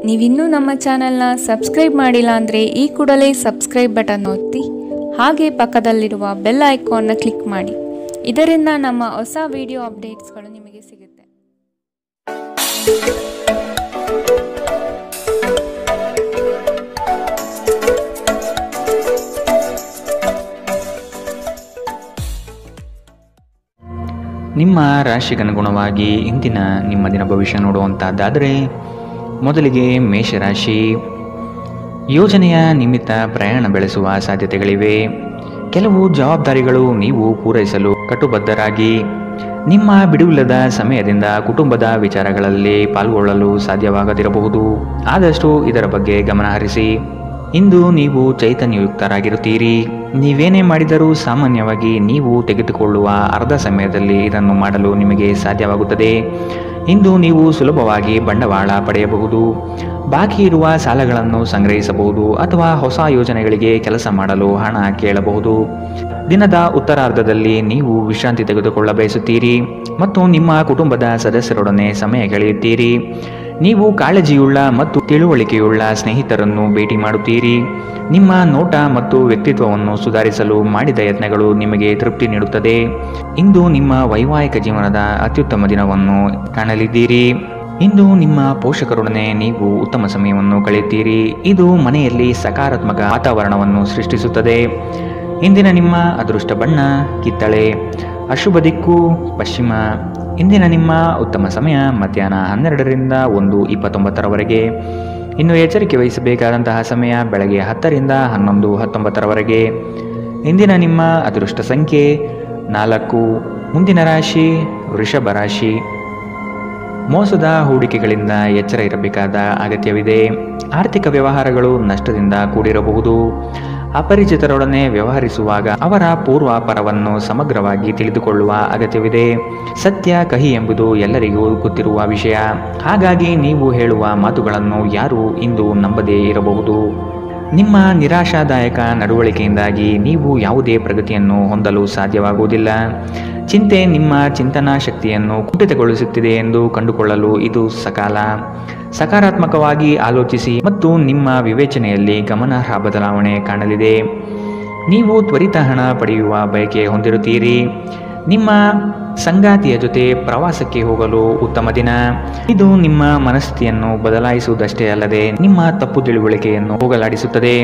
ನೀವಿನ್ನೂ ನಮ್ಮ ಚಾನೆಲ್ನ ಸಬ್ಸ್ಕ್ರೈಬ್ ಮಾಡಿಲ್ಲ ಅಂದರೆ ಈ ಕೂಡಲೇ ಸಬ್ಸ್ಕ್ರೈಬ್ ಬಟನ್ ಒತ್ತಿ ಹಾಗೆ ಪಕ್ಕದಲ್ಲಿರುವ ಬೆಲ್ ಐಕಾನ್ನ ಕ್ಲಿಕ್ ಮಾಡಿ. ಇದರಿಂದ ನಮ್ಮ ಹೊಸ ವಿಡಿಯೋ ಅಪ್ಡೇಟ್ಸ್ಗಳು ನಿಮಗೆ ಸಿಗುತ್ತೆ. ನಿಮ್ಮ ರಾಶಿಗನುಗುಣವಾಗಿ ಇಂದಿನ ನಿಮ್ಮ ದಿನ ಭವಿಷ್ಯ ನೋಡುವಂಥದ್ದಾದರೆ ಮೊದಲಿಗೆ ಮೇಷರಾಶಿ. ಯೋಜನೆಯ ನಿಮಿತ್ತ ಪ್ರಯಾಣ ಬೆಳೆಸುವ ಸಾಧ್ಯತೆಗಳಿವೆ. ಕೆಲವು ಜವಾಬ್ದಾರಿಗಳು ನೀವು ಪೂರೈಸಲು ಕಟುಬದ್ಧರಾಗಿ ನಿಮ್ಮ ಬಿಡುವಿಲ್ಲದ ಸಮಯದಿಂದ ಕುಟುಂಬದ ವಿಚಾರಗಳಲ್ಲಿ ಪಾಲ್ಗೊಳ್ಳಲು ಸಾಧ್ಯವಾಗದಿರಬಹುದು. ಆದಷ್ಟು ಇದರ ಬಗ್ಗೆ ಗಮನ ಹರಿಸಿ. ಇಂದು ನೀವು ಚೈತನ್ಯಯುಕ್ತರಾಗಿರುತ್ತೀರಿ. ನೀವೇನೇ ಮಾಡಿದರೂ ಸಾಮಾನ್ಯವಾಗಿ ನೀವು ತೆಗೆದುಕೊಳ್ಳುವ ಅರ್ಧ ಸಮಯದಲ್ಲಿ ಇದನ್ನು ಮಾಡಲು ನಿಮಗೆ ಸಾಧ್ಯವಾಗುತ್ತದೆ. ಇಂದು ನೀವು ಸುಲಭವಾಗಿ ಬಂಡವಾಳ ಪಡೆಯಬಹುದು. ಬಾಕಿ ಇರುವ ಸಾಲಗಳನ್ನು ಸಂಗ್ರಹಿಸಬಹುದು ಅಥವಾ ಹೊಸ ಯೋಜನೆಗಳಿಗೆ ಕೆಲಸ ಮಾಡಲು ಹಣ ಕೇಳಬಹುದು. ದಿನದ ಉತ್ತರಾರ್ಧದಲ್ಲಿ ನೀವು ವಿಶ್ರಾಂತಿ ತೆಗೆದುಕೊಳ್ಳ ಬಯಸುತ್ತೀರಿ ಮತ್ತು ನಿಮ್ಮ ಕುಟುಂಬದ ಸದಸ್ಯರೊಡನೆ ಸಮಯ ಕಳೆಯುತ್ತೀರಿ. ನೀವು ಕಾಳಜಿಯುಳ್ಳ ಮತ್ತು ತಿಳುವಳಿಕೆಯುಳ್ಳ ಸ್ನೇಹಿತರನ್ನು ಭೇಟಿ ಮಾಡುತ್ತೀರಿ. ನಿಮ್ಮ ನೋಟ ಮತ್ತು ವ್ಯಕ್ತಿತ್ವವನ್ನು ಸುಧಾರಿಸಲು ಮಾಡಿದ ಯತ್ನಗಳು ನಿಮಗೆ ತೃಪ್ತಿ ನೀಡುತ್ತದೆ. ಇಂದು ನಿಮ್ಮ ವೈವಾಹಿಕ ಜೀವನದ ಅತ್ಯುತ್ತಮ ದಿನವನ್ನು ಕಾಣಲಿದ್ದೀರಿ. ಇಂದು ನಿಮ್ಮ ಪೋಷಕರೊಡನೆ ನೀವು ಉತ್ತಮ ಸಮಯವನ್ನು ಕಳೆಯುತ್ತೀರಿ. ಇದು ಮನೆಯಲ್ಲಿ ಸಕಾರಾತ್ಮಕ ವಾತಾವರಣವನ್ನು ಸೃಷ್ಟಿಸುತ್ತದೆ. ಇಂದಿನ ನಿಮ್ಮ ಅದೃಷ್ಟ ಬಣ್ಣ ಕಿತ್ತಳೆ. ಅಶುಭ ದಿಕ್ಕು ಪಶ್ಚಿಮ. ಇಂದಿನ ನಿಮ್ಮ ಉತ್ತಮ ಸಮಯ ಮಧ್ಯಾಹ್ನ 12ರಿಂದ 1:29 ಇನ್ನು ಎಚ್ಚರಿಕೆ ವಹಿಸಬೇಕಾದಂತಹ ಸಮಯ ಬೆಳಗ್ಗೆ 10ರಿಂದ 11:19. ಇಂದಿನ ನಿಮ್ಮ ಅದೃಷ್ಟ ಸಂಖ್ಯೆ 4. ಮುಂದಿನ ರಾಶಿ ವೃಷಭ ರಾಶಿ. ಮೋಸದ ಹೂಡಿಕೆಗಳಿಂದ ಎಚ್ಚರ ಇರಬೇಕಾದ ಅಗತ್ಯವಿದೆ. ಆರ್ಥಿಕ ವ್ಯವಹಾರಗಳು ನಷ್ಟದಿಂದ ಕೂಡಿರಬಹುದು. ಅಪರಿಚಿತರೊಡನೆ ವ್ಯವಹರಿಸುವಾಗ ಅವರ ಪೂರ್ವಾಪರವನ್ನು ಸಮಗ್ರವಾಗಿ ತಿಳಿದುಕೊಳ್ಳುವ ಅಗತ್ಯವಿದೆ. ಸತ್ಯ ಕಹಿ ಎಂಬುದು ಎಲ್ಲರಿಗೂ ಗೊತ್ತಿರುವ ವಿಷಯ. ಹಾಗಾಗಿ ನೀವು ಹೇಳುವ ಮಾತುಗಳನ್ನು ಯಾರೂ ಇಂದು ನಂಬದೇ ಇರಬಹುದು. ನಿಮ್ಮ ನಿರಾಶಾದಾಯಕ ನಡವಳಿಕೆಯಿಂದಾಗಿ ನೀವು ಯಾವುದೇ ಪ್ರಗತಿಯನ್ನು ಹೊಂದಲು ಸಾಧ್ಯವಾಗುವುದಿಲ್ಲ. ಚಿಂತೆ ನಿಮ್ಮ ಚಿಂತನಾ ಶಕ್ತಿಯನ್ನು ಕುಂಠಿತಗೊಳಿಸುತ್ತಿದೆ ಎಂದು ಕಂಡುಕೊಳ್ಳಲು ಇದು ಸಕಾಲ. ಸಕಾರಾತ್ಮಕವಾಗಿ ಆಲೋಚಿಸಿ ಮತ್ತು ನಿಮ್ಮ ವಿವೇಚನೆಯಲ್ಲಿ ಗಮನಾರ್ಹ ಬದಲಾವಣೆ ಕಾಣಲಿದೆ. ನೀವು ತ್ವರಿತ ಹಣ ಪಡೆಯುವ ಬಯಕೆ ಹೊಂದಿರುತ್ತೀರಿ. ನಿಮ್ಮ ಸಂಗಾತಿಯ ಜೊತೆ ಪ್ರವಾಸಕ್ಕೆ ಹೋಗಲು ಉತ್ತಮ ದಿನ. ಇದು ನಿಮ್ಮ ಮನಸ್ಥಿತಿಯನ್ನು ಬದಲಾಯಿಸುವುದಷ್ಟೇ ಅಲ್ಲದೆ ನಿಮ್ಮ ತಪ್ಪು ತಿಳುವಳಿಕೆಯನ್ನು ಹೋಗಲಾಡಿಸುತ್ತದೆ.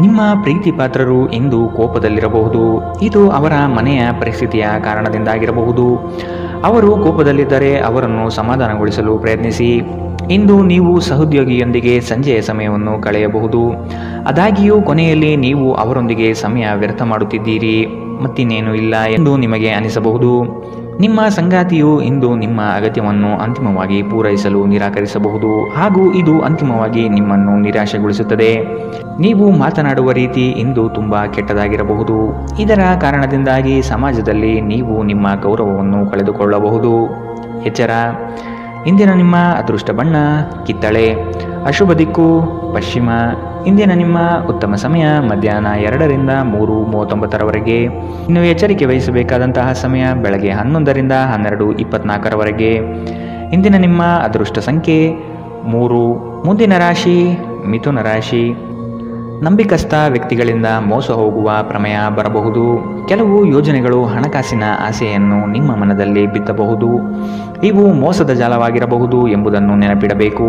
ನಿಮ್ಮ ಪ್ರೀತಿ ಪಾತ್ರರು ಇಂದು ಕೋಪದಲ್ಲಿರಬಹುದು. ಇದು ಅವರ ಮನೆಯ ಪರಿಸ್ಥಿತಿಯ ಕಾರಣದಿಂದಾಗಿರಬಹುದು. ಅವರು ಕೋಪದಲ್ಲಿದ್ದರೆ ಅವರನ್ನು ಸಮಾಧಾನಗೊಳಿಸಲು ಪ್ರಯತ್ನಿಸಿ. ಇಂದು ನೀವು ಸಹೋದ್ಯೋಗಿಯೊಂದಿಗೆ ಸಂಜೆಯ ಸಮಯವನ್ನು ಕಳೆಯಬಹುದು. ಆದಾಗ್ಯೂ ಕೊನೆಯಲ್ಲಿ ನೀವು ಅವರೊಂದಿಗೆ ಸಮಯ ವ್ಯರ್ಥ ಮಾಡುತ್ತಿದ್ದೀರಿ, ಮತ್ತಿನ್ನೇನೂ ಇಲ್ಲ ಎಂದು ನಿಮಗೆ ಅನಿಸಬಹುದು. ನಿಮ್ಮ ಸಂಗಾತಿಯು ಇಂದು ನಿಮ್ಮ ಅಗತ್ಯವನ್ನು ಅಂತಿಮವಾಗಿ ಪೂರೈಸಲು ನಿರಾಕರಿಸಬಹುದು ಹಾಗೂ ಇದು ಅಂತಿಮವಾಗಿ ನಿಮ್ಮನ್ನು ನಿರಾಶೆಗೊಳಿಸುತ್ತದೆ. ನೀವು ಮಾತನಾಡುವ ರೀತಿ ಇಂದು ತುಂಬಾ ಕೆಟ್ಟದಾಗಿರಬಹುದು. ಇದರ ಕಾರಣದಿಂದಾಗಿ ಸಮಾಜದಲ್ಲಿ ನೀವು ನಿಮ್ಮ ಗೌರವವನ್ನು ಕಳೆದುಕೊಳ್ಳಬಹುದು. ಎಚ್ಚರ. ಇಂದಿನ ನಿಮ್ಮ ಅದೃಷ್ಟ ಬಣ್ಣ ಕಿತ್ತಳೆ. ಅಶುಭ ದಿಕ್ಕು ಪಶ್ಚಿಮ. ಇಂದಿನ ನಿಮ್ಮ ಉತ್ತಮ ಸಮಯ ಮಧ್ಯಾಹ್ನ 2ರಿಂದ 3:39. ಇನ್ನು ಎಚ್ಚರಿಕೆ ವಹಿಸಬೇಕಾದಂತಹ ಸಮಯ ಬೆಳಗ್ಗೆ 11ರಿಂದ 12:24. ಇಂದಿನ ನಿಮ್ಮ ಅದೃಷ್ಟ ಸಂಖ್ಯೆ 3. ಮುಂದಿನ ರಾಶಿ ಮಿಥುನ ರಾಶಿ. ನಂಬಿಕಸ್ಥ ವ್ಯಕ್ತಿಗಳಿಂದ ಮೋಸ ಹೋಗುವ ಪ್ರಮೇಯ ಬರಬಹುದು. ಕೆಲವು ಯೋಜನೆಗಳು ಹಣಕಾಸಿನ ಆಸೆಯನ್ನು ನಿಮ್ಮ ಮನದಲ್ಲಿ ಬಿತ್ತಬಹುದು. ಇವು ಮೋಸದ ಜಾಲವಾಗಿರಬಹುದು ಎಂಬುದನ್ನು ನೆನಪಿಡಬೇಕು.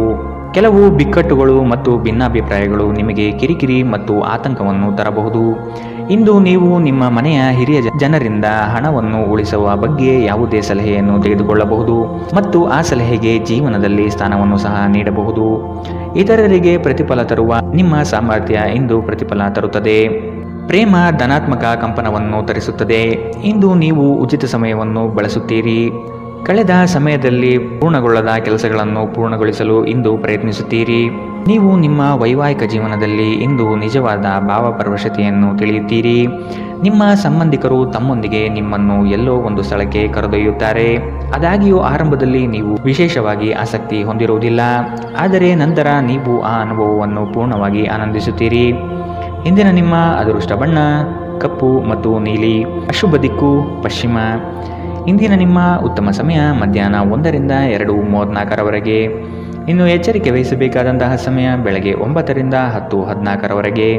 ಕೆಲವು ಬಿಕ್ಕಟ್ಟುಗಳು ಮತ್ತು ಭಿನ್ನಾಭಿಪ್ರಾಯಗಳು ನಿಮಗೆ ಕಿರಿಕಿರಿ ಮತ್ತು ಆತಂಕವನ್ನು ತರಬಹುದು. ಇಂದು ನೀವು ನಿಮ್ಮ ಮನೆಯ ಹಿರಿಯ ಜನರಿಂದ ಹಣವನ್ನು ಉಳಿಸುವ ಬಗ್ಗೆ ಯಾವುದೇ ಸಲಹೆಯನ್ನು ತೆಗೆದುಕೊಳ್ಳಬಹುದು ಮತ್ತು ಆ ಸಲಹೆಗೆ ಜೀವನದಲ್ಲಿ ಸ್ಥಾನವನ್ನು ಸಹ ನೀಡಬಹುದು. ಇತರರಿಗೆ ಪ್ರತಿಫಲ ತರುವ ನಿಮ್ಮ ಸಾಮರ್ಥ್ಯ ಇಂದು ಪ್ರತಿಫಲ ತರುತ್ತದೆ. ಪ್ರೇಮ ಧನಾತ್ಮಕ ಕಂಪನವನ್ನು ತರಿಸುತ್ತದೆ. ಇಂದು ನೀವು ಉಚಿತ ಸಮಯವನ್ನು ಬಳಸುತ್ತೀರಿ. ಕಳೆದ ಸಮಯದಲ್ಲಿ ಪೂರ್ಣಗೊಳ್ಳದ ಕೆಲಸಗಳನ್ನು ಪೂರ್ಣಗೊಳಿಸಲು ಇಂದು ಪ್ರಯತ್ನಿಸುತ್ತೀರಿ. ನೀವು ನಿಮ್ಮ ವೈವಾಹಿಕ ಜೀವನದಲ್ಲಿ ಇಂದು ನಿಜವಾದ ಭಾವಪರವಶತೆಯನ್ನು ತಿಳಿಯುತ್ತೀರಿ. ನಿಮ್ಮ ಸಂಬಂಧಿಕರು ತಮ್ಮೊಂದಿಗೆ ನಿಮ್ಮನ್ನು ಎಲ್ಲೋ ಒಂದು ಸ್ಥಳಕ್ಕೆ ಕರೆದೊಯ್ಯುತ್ತಾರೆ. ಆದಾಗ್ಯೂ ಆರಂಭದಲ್ಲಿ ನೀವು ವಿಶೇಷವಾಗಿ ಆಸಕ್ತಿ ಹೊಂದಿರುವುದಿಲ್ಲ, ಆದರೆ ನಂತರ ನೀವು ಆ ಅನುಭವವನ್ನು ಪೂರ್ಣವಾಗಿ ಆನಂದಿಸುತ್ತೀರಿ. ಇಂದಿನ ನಿಮ್ಮ ಅದೃಷ್ಟ ಬಣ್ಣ ಕಪ್ಪು ಮತ್ತು ನೀಲಿ. ಅಶುಭ ದಿಕ್ಕು ಪಶ್ಚಿಮ. ಇಂದಿನ ನಿಮ್ಮ ಉತ್ತಮ ಸಮಯ ಮಧ್ಯಾಹ್ನ 1ರಿಂದ 2:34. ಇನ್ನು ಎಚ್ಚರಿಕೆ ವಹಿಸಬೇಕಾದಂತಹ ಸಮಯ ಬೆಳಗ್ಗೆ 9ರಿಂದ 10:14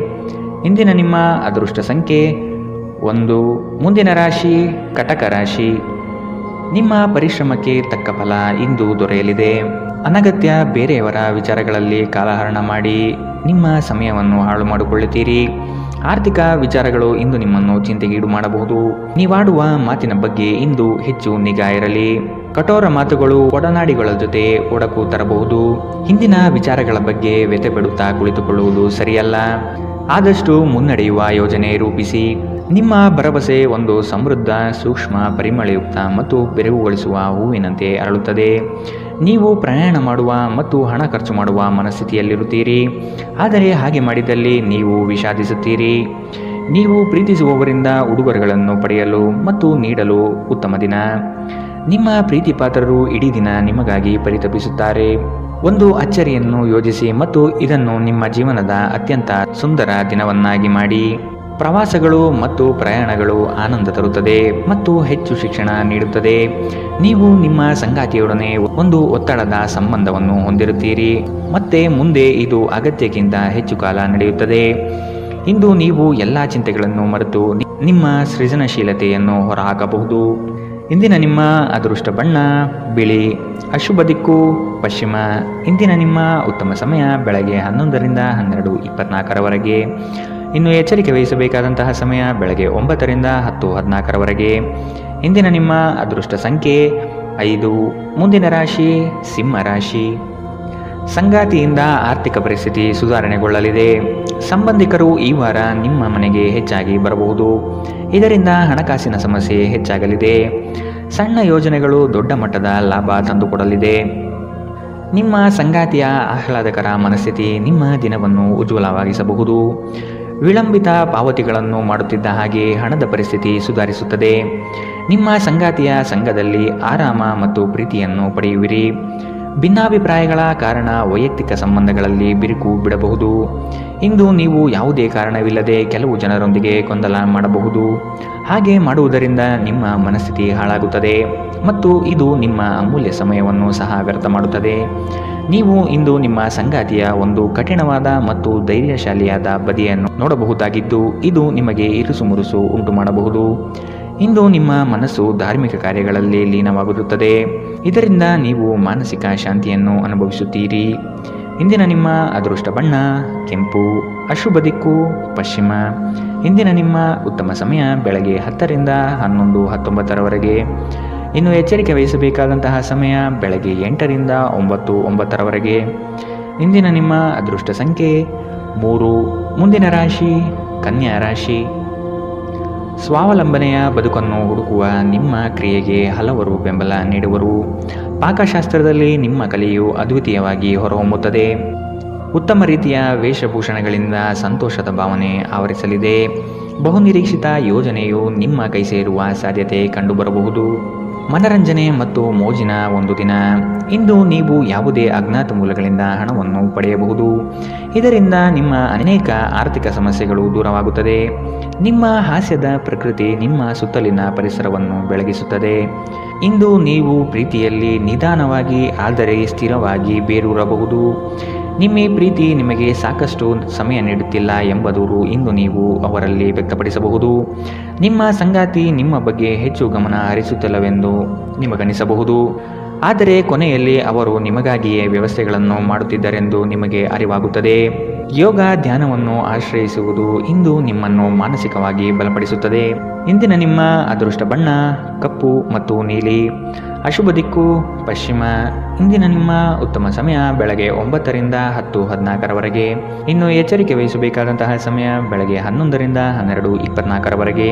ಇಂದಿನ ನಿಮ್ಮ ಅದೃಷ್ಟ ಸಂಖ್ಯೆ 1. ಮುಂದಿನ ರಾಶಿ ಕಟಕ ರಾಶಿ. ನಿಮ್ಮ ಪರಿಶ್ರಮಕ್ಕೆ ತಕ್ಕ ಫಲ ಇಂದು ದೊರೆಯಲಿದೆ. ಅನಗತ್ಯ ಬೇರೆಯವರ ವಿಚಾರಗಳಲ್ಲಿ ಕಾಲಹರಣ ಮಾಡಿ ನಿಮ್ಮ ಸಮಯವನ್ನು ಹಾಳು ಮಾಡಿಕೊಳ್ಳುತ್ತೀರಿ. ಆರ್ಥಿಕ ವಿಚಾರಗಳು ಇಂದು ನಿಮ್ಮನ್ನು ಚಿಂತೆಗೀಡು ಮಾಡಬಹುದು. ನೀವಾಡುವ ಮಾತಿನ ಬಗ್ಗೆ ಇಂದು ಹೆಚ್ಚು ನಿಗಾ ಇರಲಿ. ಕಠೋರ ಮಾತುಗಳು ಒಡನಾಡಿಗಳ ಜೊತೆ ಒಡಕು ತರಬಹುದು. ಹಿಂದಿನ ವಿಚಾರಗಳ ಬಗ್ಗೆ ವ್ಯಥೆ ಬಿಡುತ್ತಾ ಕುಳಿತುಕೊಳ್ಳುವುದು ಸರಿಯಲ್ಲ. ಆದಷ್ಟು ಮುನ್ನಡೆಯುವ ಯೋಜನೆ ರೂಪಿಸಿ. ನಿಮ್ಮ ಭರವಸೆ ಒಂದು ಸಮೃದ್ಧ, ಸೂಕ್ಷ್ಮ, ಪರಿಮಳಯುಕ್ತ ಮತ್ತು ಬೆರಗುಗೊಳಿಸುವ ಹೂವಿನಂತೆ ಅರಳುತ್ತದೆ. ನೀವು ಪ್ರಯಾಣ ಮಾಡುವ ಮತ್ತು ಹಣ ಖರ್ಚು ಮಾಡುವ ಮನಸ್ಥಿತಿಯಲ್ಲಿರುತ್ತೀರಿ. ಆದರೆ ಹಾಗೆ ಮಾಡಿದಲ್ಲಿ ನೀವು ವಿಷಾದಿಸುತ್ತೀರಿ. ನೀವು ಪ್ರೀತಿಸುವವರಿಂದ ಉಡುಗೊರೆಗಳನ್ನು ಪಡೆಯಲು ಮತ್ತು ನೀಡಲು ಉತ್ತಮ ದಿನ. ನಿಮ್ಮ ಪ್ರೀತಿ ಪಾತ್ರರು ಇಡೀ ದಿನ ನಿಮಗಾಗಿ ಪರಿತಪಿಸುತ್ತಾರೆ. ಒಂದು ಅಚ್ಚರಿಯನ್ನು ಯೋಜಿಸಿ ಮತ್ತು ಇದನ್ನು ನಿಮ್ಮ ಜೀವನದ ಅತ್ಯಂತ ಸುಂದರ ದಿನವನ್ನಾಗಿ ಮಾಡಿ. ಪ್ರವಾಸಗಳು ಮತ್ತು ಪ್ರಯಾಣಗಳು ಆನಂದ ತರುತ್ತದೆ ಮತ್ತು ಹೆಚ್ಚು ಶಿಕ್ಷಣ ನೀಡುತ್ತದೆ. ನೀವು ನಿಮ್ಮ ಸಂಗಾತಿಯೊಡನೆ ಒಂದು ಒತ್ತಡದ ಸಂಬಂಧವನ್ನು ಹೊಂದಿರುತ್ತೀರಿ ಮತ್ತೆ ಮುಂದೆ ಇದು ಅಗತ್ಯಕ್ಕಿಂತ ಹೆಚ್ಚು ಕಾಲ ನಡೆಯುತ್ತದೆ. ಇಂದು ನೀವು ಎಲ್ಲ ಚಿಂತೆಗಳನ್ನು ಮರೆತು ನಿಮ್ಮ ಸೃಜನಶೀಲತೆಯನ್ನು ಹೊರಹಾಕಬಹುದು. ಇಂದಿನ ನಿಮ್ಮ ಅದೃಷ್ಟ ಬಣ್ಣ ಬಿಳಿ. ಅಶುಭ ದಿಕ್ಕು ಪಶ್ಚಿಮ. ಇಂದಿನ ನಿಮ್ಮ ಉತ್ತಮ ಸಮಯ ಬೆಳಗ್ಗೆ 11ರಿಂದ 12:24. ಇನ್ನು ಎಚ್ಚರಿಕೆ ವಹಿಸಬೇಕಾದಂತಹ ಸಮಯ ಬೆಳಗ್ಗೆ 9ರಿಂದ 10:14. ಇಂದಿನ ನಿಮ್ಮ ಅದೃಷ್ಟ ಸಂಖ್ಯೆ 5. ಮುಂದಿನ ರಾಶಿ ಸಿಂಹ ರಾಶಿ. ಸಂಗಾತಿಯಿಂದ ಆರ್ಥಿಕ ಪರಿಸ್ಥಿತಿ ಸುಧಾರಣೆಗೊಳ್ಳಲಿದೆ. ಸಂಬಂಧಿಕರು ಈ ವಾರ ನಿಮ್ಮ ಮನೆಗೆ ಹೆಚ್ಚಾಗಿ ಬರಬಹುದು. ಇದರಿಂದ ಹಣಕಾಸಿನ ಸಮಸ್ಯೆ ಹೆಚ್ಚಾಗಲಿದೆ. ಸಣ್ಣ ಯೋಜನೆಗಳು ದೊಡ್ಡ ಮಟ್ಟದ ಲಾಭ ತಂದುಕೊಡಲಿದೆ. ನಿಮ್ಮ ಸಂಗಾತಿಯ ಆಹ್ಲಾದಕರ ಮನಸ್ಥಿತಿ ನಿಮ್ಮ ದಿನವನ್ನು ಉಜ್ವಲವಾಗಿಸಬಹುದು. ವಿಳಂಬಿತ ಪಾವತಿಗಳನ್ನು ಮಾಡುತ್ತಿದ್ದ ಹಾಗೆ ಹಣದ ಪರಿಸ್ಥಿತಿ ಸುಧಾರಿಸುತ್ತದೆ. ನಿಮ್ಮ ಸಂಗಾತಿಯ ಸಂಘದಲ್ಲಿ ಆರಾಮ ಮತ್ತು ಪ್ರೀತಿಯನ್ನು ಪಡೆಯುವಿರಿ. ಭಿನ್ನಾಭಿಪ್ರಾಯಗಳ ಕಾರಣ ವೈಯಕ್ತಿಕ ಸಂಬಂಧಗಳಲ್ಲಿ ಬಿರುಕು ಬಿಡಬಹುದು. ಇಂದು ನೀವು ಯಾವುದೇ ಕಾರಣವಿಲ್ಲದೆ ಕೆಲವು ಜನರೊಂದಿಗೆ ಗೊಂದಲ ಮಾಡಬಹುದು. ಹಾಗೆ ಮಾಡುವುದರಿಂದ ನಿಮ್ಮ ಮನಸ್ಥಿತಿ ಹಾಳಾಗುತ್ತದೆ ಮತ್ತು ಇದು ನಿಮ್ಮ ಅಮೂಲ್ಯ ಸಮಯವನ್ನು ಸಹ ವ್ಯರ್ಥ ಮಾಡುತ್ತದೆ. ನೀವು ಇಂದು ನಿಮ್ಮ ಸಂಗಾತಿಯ ಒಂದು ಕಠಿಣವಾದ ಮತ್ತು ಧೈರ್ಯಶಾಲಿಯಾದ ಬದಿಯನ್ನು ನೋಡಬಹುದಾಗಿದ್ದು ಇದು ನಿಮಗೆ ಇರುಸುಮುರುಸು ಉಂಟು ಮಾಡಬಹುದು. ಇಂದು ನಿಮ್ಮ ಮನಸ್ಸು ಧಾರ್ಮಿಕ ಕಾರ್ಯಗಳಲ್ಲಿ ಲೀನವಾಗುತ್ತದೆ. ಇದರಿಂದ ನೀವು ಮಾನಸಿಕ ಶಾಂತಿಯನ್ನು ಅನುಭವಿಸುತ್ತೀರಿ. ಇಂದಿನ ನಿಮ್ಮ ಅದೃಷ್ಟ ಬಣ್ಣ ಕೆಂಪು. ಅಶುಭ ದಿಕ್ಕು ಪಶ್ಚಿಮ. ಇಂದಿನ ನಿಮ್ಮ ಉತ್ತಮ ಸಮಯ ಬೆಳಗ್ಗೆ 10ರಿಂದ 11:19. ಇನ್ನು ಎಚ್ಚರಿಕೆ ವಹಿಸಬೇಕಾದಂತಹ ಸಮಯ ಬೆಳಗ್ಗೆ 8ರಿಂದ 9:09. ಇಂದಿನ ನಿಮ್ಮ ಅದೃಷ್ಟ ಸಂಖ್ಯೆ 3. ಮುಂದಿನ ರಾಶಿ ಕನ್ಯಾ ರಾಶಿ. ಸ್ವಾವಲಂಬನೆಯ ಬದುಕನ್ನು ಹುಡುಕುವ ನಿಮ್ಮ ಕ್ರಿಯೆಗೆ ಹಲವರು ಬೆಂಬಲ ನೀಡುವರು. ಪಾಕಶಾಸ್ತ್ರದಲ್ಲಿ ನಿಮ್ಮ ಕಲೆಯು ಅದ್ವಿತೀಯವಾಗಿ ಹೊರಹೊಮ್ಮುತ್ತದೆ. ಉತ್ತಮ ರೀತಿಯ ವೇಷಭೂಷಣಗಳಿಂದ ಸಂತೋಷದ ಭಾವನೆ ಆವರಿಸಲಿದೆ. ಬಹುನಿರೀಕ್ಷಿತ ಯೋಜನೆಯು ನಿಮ್ಮ ಕೈ ಸೇರುವ ಸಾಧ್ಯತೆ ಕಂಡುಬರಬಹುದು. ಮನರಂಜನೆ ಮತ್ತು ಮೋಜಿನ ಒಂದು ದಿನ. ಇಂದು ನೀವು ಯಾವುದೇ ಅಜ್ಞಾತ ಮೂಲಗಳಿಂದ ಹಣವನ್ನು ಪಡೆಯಬಹುದು. ಇದರಿಂದ ನಿಮ್ಮ ಅನೇಕ ಆರ್ಥಿಕ ಸಮಸ್ಯೆಗಳು ದೂರವಾಗುತ್ತದೆ. ನಿಮ್ಮ ಹಾಸ್ಯದ ಪ್ರಕೃತಿ ನಿಮ್ಮ ಸುತ್ತಲಿನ ಪರಿಸರವನ್ನು ಬೆಳಗಿಸುತ್ತದೆ. ಇಂದು ನೀವು ಪ್ರೀತಿಯಲ್ಲಿ ನಿಧಾನವಾಗಿ ಆದರೆ ಸ್ಥಿರವಾಗಿ ಬೇರೂರಬಹುದು. ನಿಮ್ಮ ಪ್ರೀತಿ ನಿಮಗೆ ಸಾಕಷ್ಟು ಸಮಯ ನೀಡುತ್ತಿಲ್ಲ ಎಂಬ ದೂರು ಇಂದು ನೀವು ಅವರಲ್ಲಿ ವ್ಯಕ್ತಪಡಿಸಬಹುದು. ನಿಮ್ಮ ಸಂಗಾತಿ ನಿಮ್ಮ ಬಗ್ಗೆ ಹೆಚ್ಚು ಗಮನ ಹರಿಸುತ್ತಿಲ್ಲವೆಂದು ನಿಮಗನಿಸಬಹುದು. ಆದರೆ ಕೊನೆಯಲ್ಲಿ ಅವರು ನಿಮಗಾಗಿಯೇ ವ್ಯವಸ್ಥೆಗಳನ್ನು ಮಾಡುತ್ತಿದ್ದರೆಂದು ನಿಮಗೆ ಅರಿವಾಗುತ್ತದೆ. ಯೋಗ ಧ್ಯಾನವನ್ನು ಆಶ್ರಯಿಸುವುದು ಇಂದು ನಿಮ್ಮನ್ನು ಮಾನಸಿಕವಾಗಿ ಬಲಪಡಿಸುತ್ತದೆ. ಇಂದಿನ ನಿಮ್ಮ ಅದೃಷ್ಟ ಬಣ್ಣ ಕಪ್ಪು ಮತ್ತು ನೀಲಿ. ಅಶುಭ ದಿಕ್ಕು ಪಶ್ಚಿಮ. ಇಂದಿನ ನಿಮ್ಮ ಉತ್ತಮ ಸಮಯ ಬೆಳಗ್ಗೆ 9ರಿಂದ 10:14. ಇನ್ನು ಎಚ್ಚರಿಕೆ ವಹಿಸಬೇಕಾದಂತಹ ಸಮಯ ಬೆಳಗ್ಗೆ 11ರಿಂದ 12:24.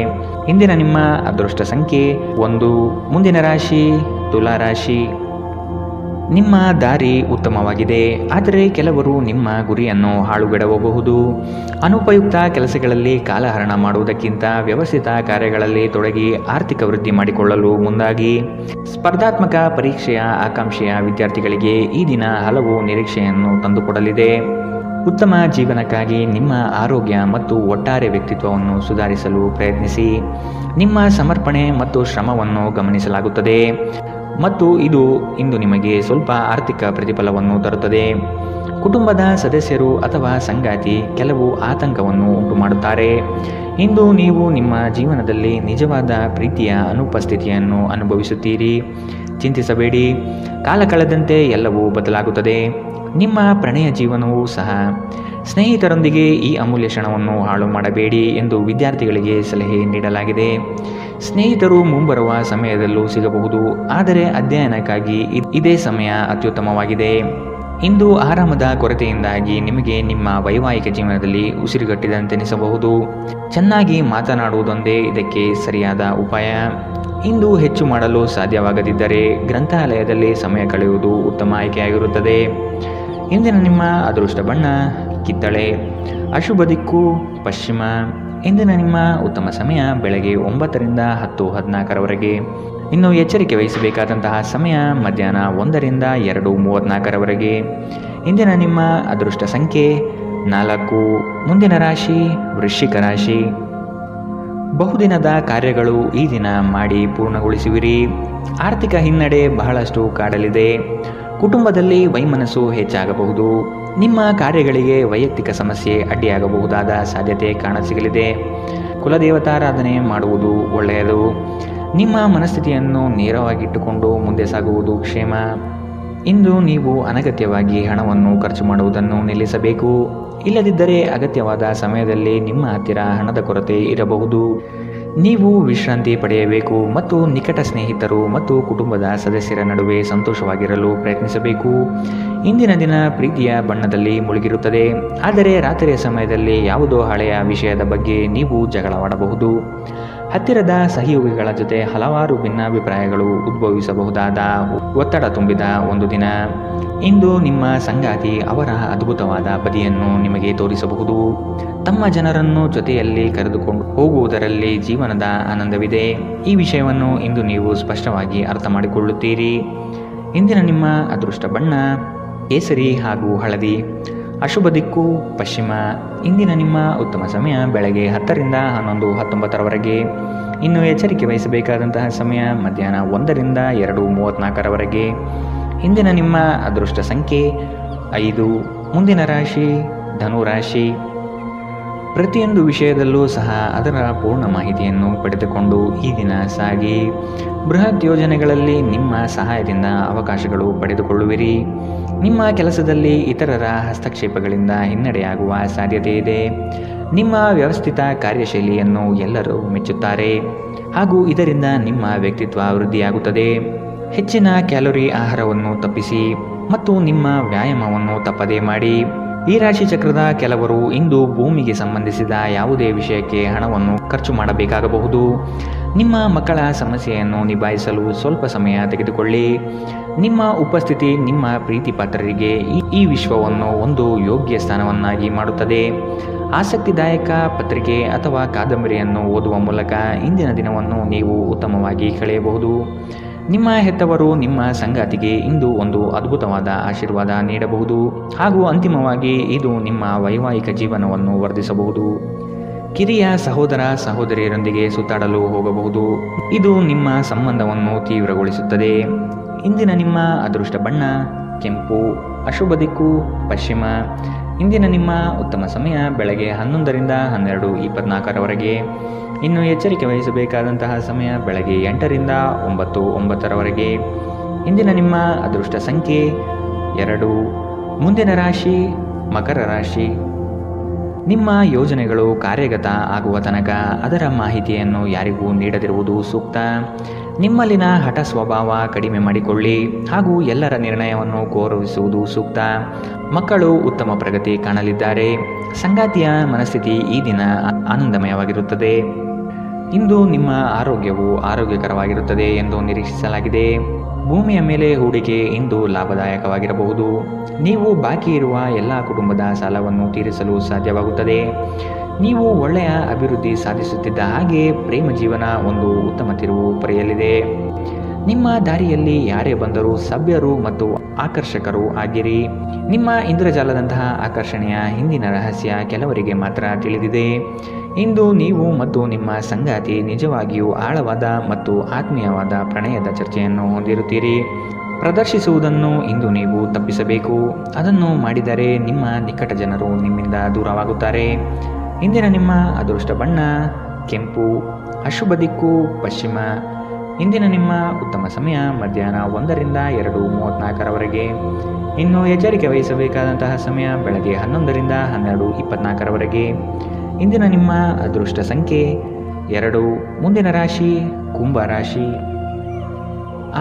ಇಂದಿನ ನಿಮ್ಮ ಅದೃಷ್ಟ ಸಂಖ್ಯೆ 1. ಮುಂದಿನ ರಾಶಿ ತುಲಾ ರಾಶಿ. ನಿಮ್ಮ ದಾರಿ ಉತ್ತಮವಾಗಿದೆ, ಆದರೆ ಕೆಲವರು ನಿಮ್ಮ ಗುರಿಯನ್ನು ಹಾಳುಗೆಡವಬಹುದು. ಅನುಪಯುಕ್ತ ಕೆಲಸಗಳಲ್ಲಿ ಕಾಲಹರಣ ಮಾಡುವುದಕ್ಕಿಂತ ವ್ಯವಸ್ಥಿತ ಕಾರ್ಯಗಳಲ್ಲಿ ತೊಡಗಿ ಆರ್ಥಿಕ ವೃದ್ಧಿ ಮಾಡಿಕೊಳ್ಳಲು ಮುಂದಾಗಿ. ಸ್ಪರ್ಧಾತ್ಮಕ ಪರೀಕ್ಷೆಯ ಆಕಾಂಕ್ಷೆಯ ವಿದ್ಯಾರ್ಥಿಗಳಿಗೆ ಈ ದಿನ ಹಲವು ನಿರೀಕ್ಷೆಯನ್ನು ತಂದುಕೊಡಲಿದೆ. ಉತ್ತಮ ಜೀವನಕ್ಕಾಗಿ ನಿಮ್ಮ ಆರೋಗ್ಯ ಮತ್ತು ಒಟ್ಟಾರೆ ವ್ಯಕ್ತಿತ್ವವನ್ನು ಸುಧಾರಿಸಲು ಪ್ರಯತ್ನಿಸಿ. ನಿಮ್ಮ ಸಮರ್ಪಣೆ ಮತ್ತು ಶ್ರಮವನ್ನು ಗಮನಿಸಲಾಗುತ್ತದೆ. ಮತ್ತು ಇದು ಇಂದು ನಿಮಗೆ ಸ್ವಲ್ಪ ಆರ್ಥಿಕ ಪ್ರತಿಫಲವನ್ನು ತರುತ್ತದೆ. ಕುಟುಂಬದ ಸದಸ್ಯರು ಅಥವಾ ಸಂಗಾತಿ ಕೆಲವು ಆತಂಕವನ್ನು ಉಂಟು ಮಾಡುತ್ತಾರೆ. ಇಂದು ನೀವು ನಿಮ್ಮ ಜೀವನದಲ್ಲಿ ನಿಜವಾದ ಪ್ರೀತಿಯ ಅನುಪಸ್ಥಿತಿಯನ್ನು ಅನುಭವಿಸುತ್ತೀರಿ. ಚಿಂತಿಸಬೇಡಿ, ಕಾಲ ಕಳೆದಂತೆ ಎಲ್ಲವೂ ಬದಲಾಗುತ್ತದೆ. ನಿಮ್ಮ ಪ್ರಣಯ ಜೀವನವೂ ಸಹ. ಸ್ನೇಹಿತರೊಂದಿಗೆ ಈ ಅಮೂಲ್ಯ ಕ್ಷಣವನ್ನು ಹಾಳು ಮಾಡಬೇಡಿ ಎಂದು ವಿದ್ಯಾರ್ಥಿಗಳಿಗೆ ಸಲಹೆ ನೀಡಲಾಗಿದೆ. ಸ್ನೇಹಿತರು ಮುಂಬರುವ ಸಮಯದಲ್ಲೂ ಸಿಗಬಹುದು, ಆದರೆ ಅಧ್ಯಯನಕ್ಕಾಗಿ ಇದೇ ಸಮಯ ಅತ್ಯುತ್ತಮವಾಗಿದೆ. ಇಂದು ಆರಾಮದ ಕೊರತೆಯಿಂದಾಗಿ ನಿಮಗೆ ನಿಮ್ಮ ವೈವಾಹಿಕ ಜೀವನದಲ್ಲಿ ಉಸಿರುಗಟ್ಟಿದಂತೆನಿಸಬಹುದು. ಚೆನ್ನಾಗಿ ಮಾತನಾಡುವುದೊಂದೇ ಇದಕ್ಕೆ ಸರಿಯಾದ ಉಪಾಯ. ಇಂದು ಹೆಚ್ಚು ಮಾಡಲು ಸಾಧ್ಯವಾಗದಿದ್ದರೆ ಗ್ರಂಥಾಲಯದಲ್ಲಿ ಸಮಯ ಕಳೆಯುವುದು ಉತ್ತಮ ಆಯ್ಕೆಯಾಗಿರುತ್ತದೆ. ಇಂದಿನ ನಿಮ್ಮ ಅದೃಷ್ಟ ಬಣ್ಣ ಕಿತ್ತಳೆ. ಅಶುಭ ದಿಕ್ಕು ಪಶ್ಚಿಮ. ಇಂದಿನ ನಿಮ್ಮ ಉತ್ತಮ ಸಮಯ ಬೆಳಗ್ಗೆ 9ರಿಂದ 10:14ರವರೆಗೆ. ಇನ್ನು ಎಚ್ಚರಿಕೆ ವಹಿಸಬೇಕಾದಂತಹ ಸಮಯ ಮಧ್ಯಾಹ್ನ 1ರಿಂದ 2:34ರವರೆಗೆ. ಇಂದಿನ ನಿಮ್ಮ ಅದೃಷ್ಟ ಸಂಖ್ಯೆ 4. ಮುಂದಿನ ರಾಶಿ ವೃಶ್ಚಿಕ ರಾಶಿ. ಬಹುದಿನದ ಕಾರ್ಯಗಳು ಈ ದಿನ ಮಾಡಿ ಪೂರ್ಣಗೊಳಿಸುವಿರಿ. ಆರ್ಥಿಕ ಹಿನ್ನಡೆ ಬಹಳಷ್ಟು ಕಾಡಲಿದೆ. ಕುಟುಂಬದಲ್ಲಿ ವೈಮನಸ್ಸು ಹೆಚ್ಚಾಗಬಹುದು. ನಿಮ್ಮ ಕಾರ್ಯಗಳಿಗೆ ವೈಯಕ್ತಿಕ ಸಮಸ್ಯೆ ಅಡ್ಡಿಯಾಗಬಹುದಾದ ಸಾಧ್ಯತೆ ಕಾಣಸಿಗಲಿದೆ. ಕುಲದೇವತಾರಾಧನೆ ಮಾಡುವುದು ಒಳ್ಳೆಯದು. ನಿಮ್ಮ ಮನಸ್ಥಿತಿಯನ್ನು ನೇರವಾಗಿಟ್ಟುಕೊಂಡು ಮುಂದೆ ಸಾಗುವುದು ಕ್ಷೇಮ. ಇಂದು ನೀವು ಅನಗತ್ಯವಾಗಿ ಹಣವನ್ನು ಖರ್ಚು ಮಾಡುವುದನ್ನು ನಿಲ್ಲಿಸಬೇಕು. ಇಲ್ಲದಿದ್ದರೆ ಅಗತ್ಯವಾದ ಸಮಯದಲ್ಲಿ ನಿಮ್ಮ ಹತ್ತಿರ ಹಣದ ಕೊರತೆ ಇರಬಹುದು. ನೀವು ವಿಶ್ರಾಂತಿ ಪಡೆಯಬೇಕು ಮತ್ತು ನಿಕಟ ಸ್ನೇಹಿತರು ಮತ್ತು ಕುಟುಂಬದ ಸದಸ್ಯರ ನಡುವೆ ಸಂತೋಷವಾಗಿರಲು ಪ್ರಯತ್ನಿಸಬೇಕು. ಇಂದಿನ ದಿನ ಪ್ರೀತಿಯ ಬಣ್ಣದಲ್ಲಿ ಮುಳುಗಿರುತ್ತದೆ, ಆದರೆ ರಾತ್ರಿಯ ಸಮಯದಲ್ಲಿ ಯಾವುದೋ ಹಳೆಯ ವಿಷಯದ ಬಗ್ಗೆ ನೀವು ಜಗಳವಾಡಬಹುದು. ಹತ್ತಿರದ ಸಹಯೋಗಿಗಳ ಜೊತೆ ಹಲವಾರು ಭಿನ್ನಾಭಿಪ್ರಾಯಗಳು ಉದ್ಭವಿಸಬಹುದಾದ ಒತ್ತಡ ತುಂಬಿದ ಒಂದು ದಿನ. ಇಂದು ನಿಮ್ಮ ಸಂಗಾತಿ ಅವರ ಅದ್ಭುತವಾದ ಬದಿಯನ್ನು ನಿಮಗೆ ತೋರಿಸಬಹುದು. ತಮ್ಮ ಜನರನ್ನು ಜೊತೆಯಲ್ಲಿ ಕರೆದುಕೊಂಡು ಹೋಗುವುದರಲ್ಲಿ ಜೀವನದ ಆನಂದವಿದೆ. ಈ ವಿಷಯವನ್ನು ಇಂದು ನೀವು ಸ್ಪಷ್ಟವಾಗಿ ಅರ್ಥ ಮಾಡಿಕೊಳ್ಳುತ್ತೀರಿ. ಇಂದಿನ ನಿಮ್ಮ ಅದೃಷ್ಟ ಬಣ್ಣ ಕೇಸರಿ ಹಾಗೂ ಹಳದಿ. ಅಶುಭ ದಿಕ್ಕು ಪಶ್ಚಿಮ. ಇಂದಿನ ನಿಮ್ಮ ಉತ್ತಮ ಸಮಯ ಬೆಳಗ್ಗೆ 10ರಿಂದ 11:19ರವರೆಗೆ. ಇನ್ನು ಎಚ್ಚರಿಕೆ ವಹಿಸಬೇಕಾದಂತಹ ಸಮಯ ಮಧ್ಯಾಹ್ನ 1ರಿಂದ 2:34ರವರೆಗೆ. ಇಂದಿನ ನಿಮ್ಮ ಅದೃಷ್ಟ ಸಂಖ್ಯೆ 5. ಮುಂದಿನ ರಾಶಿ ಧನು ರಾಶಿ. ಪ್ರತಿಯೊಂದು ವಿಷಯದಲ್ಲೂ ಸಹ ಅದರ ಪೂರ್ಣ ಮಾಹಿತಿಯನ್ನು ಪಡೆದುಕೊಂಡು ಈ ದಿನ ಸಾಗಿ. ಬೃಹತ್ ಯೋಜನೆಗಳಲ್ಲಿ ನಿಮ್ಮ ಸಹಾಯದಿಂದ ಅವಕಾಶಗಳು ಪಡೆದುಕೊಳ್ಳುವಿರಿ. ನಿಮ್ಮ ಕೆಲಸದಲ್ಲಿ ಇತರರ ಹಸ್ತಕ್ಷೇಪಗಳಿಂದ ಹಿನ್ನಡೆಯಾಗುವ ಸಾಧ್ಯತೆ ಇದೆ. ನಿಮ್ಮ ವ್ಯವಸ್ಥಿತ ಕಾರ್ಯಶೈಲಿಯನ್ನು ಎಲ್ಲರೂ ಮೆಚ್ಚುತ್ತಾರೆ ಹಾಗೂ ಇದರಿಂದ ನಿಮ್ಮ ವ್ಯಕ್ತಿತ್ವ ವೃದ್ಧಿಯಾಗುತ್ತದೆ. ಹೆಚ್ಚಿನ ಕ್ಯಾಲೋರಿ ಆಹಾರವನ್ನು ತಪ್ಪಿಸಿ ಮತ್ತು ನಿಮ್ಮ ವ್ಯಾಯಾಮವನ್ನು ತಪ್ಪದೇ ಮಾಡಿ. ಈ ರಾಶಿ ಚಕ್ರದ ಕೆಲವರು ಇಂದು ಭೂಮಿಗೆ ಸಂಬಂಧಿಸಿದ ಯಾವುದೇ ವಿಷಯಕ್ಕೆ ಹಣವನ್ನು ಖರ್ಚು ಮಾಡಬೇಕಾಗಬಹುದು. ನಿಮ್ಮ ಮಕ್ಕಳ ಸಮಸ್ಯೆಯನ್ನು ನಿಭಾಯಿಸಲು ಸ್ವಲ್ಪ ಸಮಯ ತೆಗೆದುಕೊಳ್ಳಿ. ನಿಮ್ಮ ಉಪಸ್ಥಿತಿ ನಿಮ್ಮ ಪ್ರೀತಿ ಪಾತ್ರರಿಗೆ ಈ ವಿಶ್ವವನ್ನು ಒಂದು ಯೋಗ್ಯ ಸ್ಥಾನವನ್ನಾಗಿ ಮಾಡುತ್ತದೆ. ಆಸಕ್ತಿದಾಯಕ ಪತ್ರಿಕೆ ಅಥವಾ ಕಾದಂಬರಿಯನ್ನು ಓದುವ ಮೂಲಕ ಇಂದಿನ ದಿನವನ್ನು ನೀವು ಉತ್ತಮವಾಗಿ ಕಳೆಯಬಹುದು. ನಿಮ್ಮ ಹೆತ್ತವರು ನಿಮ್ಮ ಸಂಗಾತಿಗೆ ಇಂದು ಒಂದು ಅದ್ಭುತವಾದ ಆಶೀರ್ವಾದ ನೀಡಬಹುದು ಹಾಗೂ ಅಂತಿಮವಾಗಿ ಇದು ನಿಮ್ಮ ವೈವಾಹಿಕ ಜೀವನವನ್ನು ವರ್ಧಿಸಬಹುದು. ಕಿರಿಯ ಸಹೋದರ ಸಹೋದರಿಯರೊಂದಿಗೆ ಸುತ್ತಾಡಲು ಹೋಗಬಹುದು. ಇದು ನಿಮ್ಮ ಸಂಬಂಧವನ್ನು ತೀವ್ರಗೊಳಿಸುತ್ತದೆ. ಇಂದಿನ ನಿಮ್ಮ ಅದೃಷ್ಟ ಬಣ್ಣ ಕೆಂಪು. ಅಶುಭ ದಿಕ್ಕು ಪಶ್ಚಿಮ. ಇಂದಿನ ನಿಮ್ಮ ಉತ್ತಮ ಸಮಯ ಬೆಳಗ್ಗೆ 11ರಿಂದ 12:24ರವರೆಗೆ. ಇನ್ನು ಎಚ್ಚರಿಕೆ ವಹಿಸಬೇಕಾದಂತಹ ಸಮಯ ಬೆಳಗ್ಗೆ 8ರಿಂದ 9:09ರವರೆಗೆ. ಇಂದಿನ ನಿಮ್ಮ ಅದೃಷ್ಟ ಸಂಖ್ಯೆ 2. ಮುಂದಿನ ರಾಶಿ ಮಕರ ರಾಶಿ. ನಿಮ್ಮ ಯೋಜನೆಗಳು ಕಾರ್ಯಗತ ಆಗುವ ತನಕ ಅದರ ಮಾಹಿತಿಯನ್ನು ಯಾರಿಗೂ ನೀಡದಿರುವುದು ಸೂಕ್ತ. ನಿಮ್ಮಲ್ಲಿನ ಹಠ ಸ್ವಭಾವ ಕಡಿಮೆ ಮಾಡಿಕೊಳ್ಳಿ ಹಾಗೂ ಎಲ್ಲರ ನಿರ್ಣಯವನ್ನು ಗೌರವಿಸುವುದು ಸೂಕ್ತ. ಮಕ್ಕಳು ಉತ್ತಮ ಪ್ರಗತಿ ಕಾಣಲಿದ್ದಾರೆ. ಸಂಗಾತಿಯ ಮನಸ್ಥಿತಿ ಈ ದಿನ ಆನಂದಮಯವಾಗಿರುತ್ತದೆ. ಇಂದು ನಿಮ್ಮ ಆರೋಗ್ಯವು ಆರೋಗ್ಯಕರವಾಗಿರುತ್ತದೆ ಎಂದು ನಿರೀಕ್ಷಿಸಲಾಗಿದೆ. ಭೂಮಿಯ ಮೇಲೆ ಹೂಡಿಕೆ ಇಂದು ಲಾಭದಾಯಕವಾಗಿರಬಹುದು. ನೀವು ಬಾಕಿ ಇರುವ ಎಲ್ಲ ಕುಟುಂಬದ ಸಾಲವನ್ನು ತೀರಿಸಲು ಸಾಧ್ಯವಾಗುತ್ತದೆ. ನೀವು ಒಳ್ಳೆಯ ಅಭಿವೃದ್ಧಿ ಸಾಧಿಸುತ್ತಿದ್ದ ಹಾಗೆ ಪ್ರೇಮ ಜೀವನ ಒಂದು ಉತ್ತಮ ತಿರುವು ಪಡೆಯಲಿದೆ. ನಿಮ್ಮ ದಾರಿಯಲ್ಲಿ ಯಾರೇ ಬಂದರೂ ಸಭ್ಯರು ಮತ್ತು ಆಕರ್ಷಕರು ಆಗಿರಿ. ನಿಮ್ಮ ಇಂದ್ರಜಾಲದಂತಹ ಆಕರ್ಷಣೆಯ ಹಿಂದಿನ ರಹಸ್ಯ ಕೆಲವರಿಗೆ ಮಾತ್ರ ತಿಳಿದಿದೆ. ಇಂದು ನೀವು ಮತ್ತು ನಿಮ್ಮ ಸಂಗಾತಿ ನಿಜವಾಗಿಯೂ ಆಳವಾದ ಮತ್ತು ಆತ್ಮೀಯವಾದ ಪ್ರಣಯದ ಚರ್ಚೆಯನ್ನು ಹೊಂದಿರುತ್ತೀರಿ. ಪ್ರದರ್ಶಿಸುವುದನ್ನು ಇಂದು ನೀವು ತಪ್ಪಿಸಬೇಕು. ಅದನ್ನು ಮಾಡಿದರೆ ನಿಮ್ಮ ನಿಕಟ ಜನರು ನಿಮ್ಮಿಂದ ದೂರವಾಗುತ್ತಾರೆ. ಇಂದಿನ ನಿಮ್ಮ ಅದೃಷ್ಟ ಬಣ್ಣ ಕೆಂಪು, ಅಶುಭ ದಿಕ್ಕು ಪಶ್ಚಿಮ. ಇಂದಿನ ನಿಮ್ಮ ಉತ್ತಮ ಸಮಯ ಮಧ್ಯಾಹ್ನ 1ರಿಂದ 2:34ರವರೆಗೆ. ಇನ್ನು ಎಚ್ಚರಿಕೆ ವಹಿಸಬೇಕಾದಂತಹ ಸಮಯ ಬೆಳಗ್ಗೆ 11ರಿಂದ 12:24ರವರೆಗೆ. ಇಂದಿನ ನಿಮ್ಮ ಅದೃಷ್ಟ ಸಂಖ್ಯೆ 2. ಮುಂದಿನ ರಾಶಿ ಕುಂಭ ರಾಶಿ.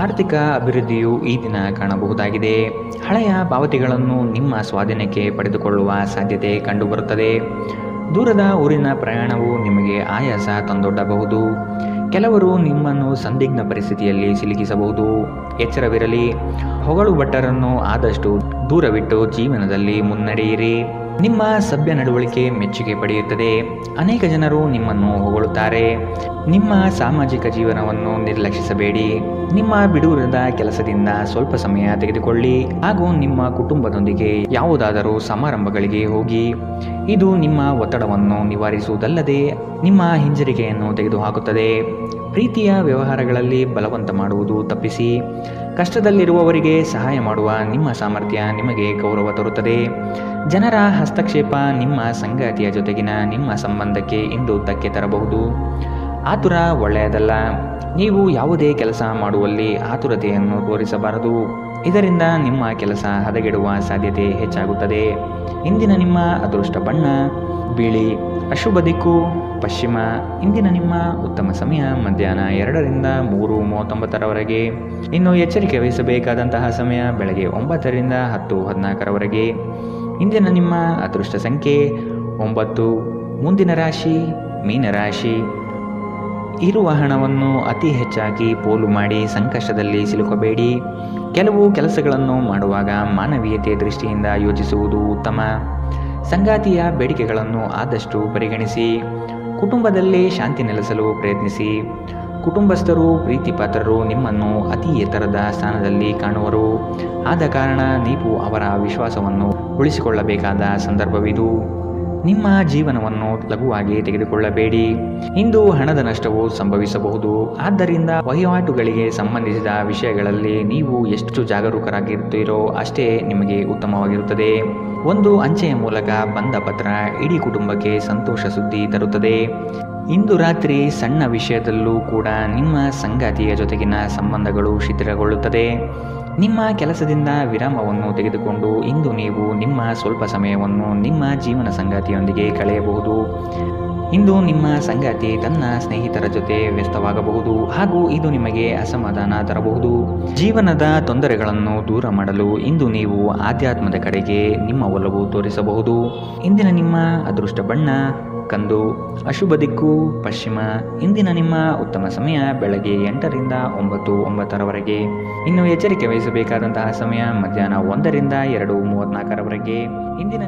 ಆರ್ಥಿಕ ಅಭಿವೃದ್ಧಿಯು ಈ ದಿನ ಕಾಣಬಹುದಾಗಿದೆ. ಹಳೆಯ ಪಾವತಿಗಳನ್ನು ನಿಮ್ಮ ಸ್ವಾಧೀನಕ್ಕೆ ಪಡೆದುಕೊಳ್ಳುವ ಸಾಧ್ಯತೆ ಕಂಡುಬರುತ್ತದೆ. ದೂರದ ಊರಿನ ಪ್ರಯಾಣವು ನಿಮಗೆ ಆಯಾಸ ತಂದೊಡ್ಡಬಹುದು. ಕೆಲವರು ನಿಮ್ಮನ್ನು ಸಂದಿಗ್ಧ ಪರಿಸ್ಥಿತಿಯಲ್ಲಿ ಸಿಲುಕಿಸಬಹುದು. ಎಚ್ಚರವಿರಲಿ. ಹೊಗಳು ಭಟ್ಟರನ್ನು ಆದಷ್ಟು ದೂರವಿಟ್ಟು ಜೀವನದಲ್ಲಿ ಮುನ್ನಡೆಯಿರಿ. ನಿಮ್ಮ ಸಭ್ಯ ನಡವಳಿಕೆ ಮೆಚ್ಚುಗೆ ಪಡೆಯುತ್ತದೆ. ಅನೇಕ ಜನರು ನಿಮ್ಮನ್ನು ಹೊಗಳುತ್ತಾರೆ. ನಿಮ್ಮ ಸಾಮಾಜಿಕ ಜೀವನವನ್ನು ನಿರ್ಲಕ್ಷಿಸಬೇಡಿ. ನಿಮ್ಮ ಬಿಡುವಿರದ ಕೆಲಸದಿಂದ ಸ್ವಲ್ಪ ಸಮಯ ತೆಗೆದುಕೊಳ್ಳಿ ಹಾಗೂ ನಿಮ್ಮ ಕುಟುಂಬದೊಂದಿಗೆ ಯಾವುದಾದರೂ ಸಮಾರಂಭಗಳಿಗೆ ಹೋಗಿ. ಇದು ನಿಮ್ಮ ಒತ್ತಡವನ್ನು ನಿವಾರಿಸುವುದಲ್ಲದೆ ನಿಮ್ಮ ಹಿಂಜರಿಕೆಯನ್ನು ತೆಗೆದುಹಾಕುತ್ತದೆ. ಪ್ರೀತಿಯ ವ್ಯವಹಾರಗಳಲ್ಲಿ ಬಲವಂತ ಮಾಡುವುದು ತಪ್ಪಿಸಿ. ಕಷ್ಟದಲ್ಲಿರುವವರಿಗೆ ಸಹಾಯ ಮಾಡುವ ನಿಮ್ಮ ಸಾಮರ್ಥ್ಯ ನಿಮಗೆ ಗೌರವ ತರುತ್ತದೆ. ಜನರ ಹಸ್ತಕ್ಷೇಪ ನಿಮ್ಮ ಸಂಗಾತಿಯ ಜೊತೆಗಿನ ನಿಮ್ಮ ಸಂಬಂಧಕ್ಕೆ ಇಂದು ಧಕ್ಕೆ ತರಬಹುದು. ಆತುರ ಒಳ್ಳೆಯದಲ್ಲ. ನೀವು ಯಾವುದೇ ಕೆಲಸ ಮಾಡುವಲ್ಲಿ ಆತುರತೆಯನ್ನು ತೋರಿಸಬಾರದು. ಇದರಿಂದ ನಿಮ್ಮ ಕೆಲಸ ಹದಗೆಡುವ ಸಾಧ್ಯತೆ ಹೆಚ್ಚಾಗುತ್ತದೆ. ಇಂದಿನ ನಿಮ್ಮ ಅದೃಷ್ಟ ಬಣ್ಣ ಬಿಳಿ, ಅಶುಭ ದಿಕ್ಕು ಪಶ್ಚಿಮ. ಇಂದಿನ ನಿಮ್ಮ ಉತ್ತಮ ಸಮಯ ಮಧ್ಯಾಹ್ನ 2ರಿಂದ 3:39ರವರೆಗೆ. ಇನ್ನು ಎಚ್ಚರಿಕೆ ವಹಿಸಬೇಕಾದಂತಹ ಸಮಯ ಬೆಳಗ್ಗೆ 9ರಿಂದ 10:14ರವರೆಗೆ. ಇಂದಿನ ನಿಮ್ಮ ಅದೃಷ್ಟ ಸಂಖ್ಯೆ 9. ಮುಂದಿನ ರಾಶಿ ಮೀನರಾಶಿ. ಇರುವ ಹಣವನ್ನು ಅತಿ ಹೆಚ್ಚಾಗಿ ಪೋಲು ಮಾಡಿ ಸಂಕಷ್ಟದಲ್ಲಿ ಸಿಲುಕಬೇಡಿ. ಕೆಲವು ಕೆಲಸಗಳನ್ನು ಮಾಡುವಾಗ ಮಾನವೀಯತೆ ದೃಷ್ಟಿಯಿಂದ ಯೋಚಿಸುವುದು ಉತ್ತಮ. ಸಂಗಾತಿಯ ಬೇಡಿಕೆಗಳನ್ನು ಆದಷ್ಟು ಪರಿಗಣಿಸಿ. ಕುಟುಂಬದಲ್ಲಿ ಶಾಂತಿ ನೆಲೆಸಲು ಪ್ರಯತ್ನಿಸಿ. ಕುಟುಂಬಸ್ಥರು ಪ್ರೀತಿಪಾತ್ರರು ನಿಮ್ಮನ್ನು ಅತಿ ಎತ್ತರದ ಸ್ಥಾನದಲ್ಲಿ ಕಾಣುವರು. ಆದ ಕಾರಣ ನೀವು ಅವರ ವಿಶ್ವಾಸವನ್ನು ಉಳಿಸಿಕೊಳ್ಳಬೇಕಾದ ಸಂದರ್ಭವಿದು. ನಿಮ್ಮ ಜೀವನವನ್ನು ಲಘುವಾಗಿ ತೆಗೆದುಕೊಳ್ಳಬೇಡಿ. ಇಂದು ಹಣದ ನಷ್ಟವು ಸಂಭವಿಸಬಹುದು. ಆದ್ದರಿಂದ ವಹಿವಾಟುಗಳಿಗೆ ಸಂಬಂಧಿಸಿದ ವಿಷಯಗಳಲ್ಲಿ ನೀವು ಎಷ್ಟು ಜಾಗರೂಕರಾಗಿರುತ್ತೀರೋ ಅಷ್ಟೇ ನಿಮಗೆ ಉತ್ತಮವಾಗಿರುತ್ತದೆ. ಒಂದು ಅಂಚೆಯ ಮೂಲಕ ಬಂದ ಪತ್ರ ಇಡೀ ಕುಟುಂಬಕ್ಕೆ ಸಂತೋಷ ಸುದ್ದಿ ತರುತ್ತದೆ. ಇಂದು ರಾತ್ರಿ ಸಣ್ಣ ವಿಷಯದಲ್ಲೂ ಕೂಡ ನಿಮ್ಮ ಸಂಗಾತಿಯ ಜೊತೆಗಿನ ಸಂಬಂಧಗಳು ಶಿಥಿಲಗೊಳ್ಳುತ್ತದೆ. ನಿಮ್ಮ ಕೆಲಸದಿಂದ ವಿರಾಮವನ್ನು ತೆಗೆದುಕೊಂಡು ಇಂದು ನೀವು ನಿಮ್ಮ ಸ್ವಲ್ಪ ಸಮಯವನ್ನು ನಿಮ್ಮ ಜೀವನ ಸಂಗಾತಿಯೊಂದಿಗೆ ಕಳೆಯಬಹುದು. ಇಂದು ನಿಮ್ಮ ಸಂಗಾತಿ ತನ್ನ ಸ್ನೇಹಿತರ ಜೊತೆ ವ್ಯಸ್ತವಾಗಬಹುದು ಹಾಗೂ ಇದು ನಿಮಗೆ ಅಸಮಾಧಾನ ತರಬಹುದು. ಜೀವನದ ತೊಂದರೆಗಳನ್ನು ದೂರ ಮಾಡಲು ಇಂದು ನೀವು ಆಧ್ಯಾತ್ಮದ ಕಡೆಗೆ ನಿಮ್ಮ ಒಲವು ತೋರಿಸಬಹುದು. ಇಂದಿನ ನಿಮ್ಮ ಅದೃಷ್ಟ ಬಣ್ಣ ಕಂದು, ಅಶುಭ ದಿಕ್ಕು ಪಶ್ಚಿಮ. ಇಂದಿನ ನಿಮ್ಮ ಉತ್ತಮ ಸಮಯ ಬೆಳಗ್ಗೆ 8ರಿಂದ 9:09ರವರೆಗೆ. ಇನ್ನು ಎಚ್ಚರಿಕೆ ವಹಿಸಬೇಕಾದಂತಹ ಸಮಯ ಮಧ್ಯಾಹ್ನ 1ರಿಂದ 2:34ರವರೆಗೆ. ಇಂದಿನ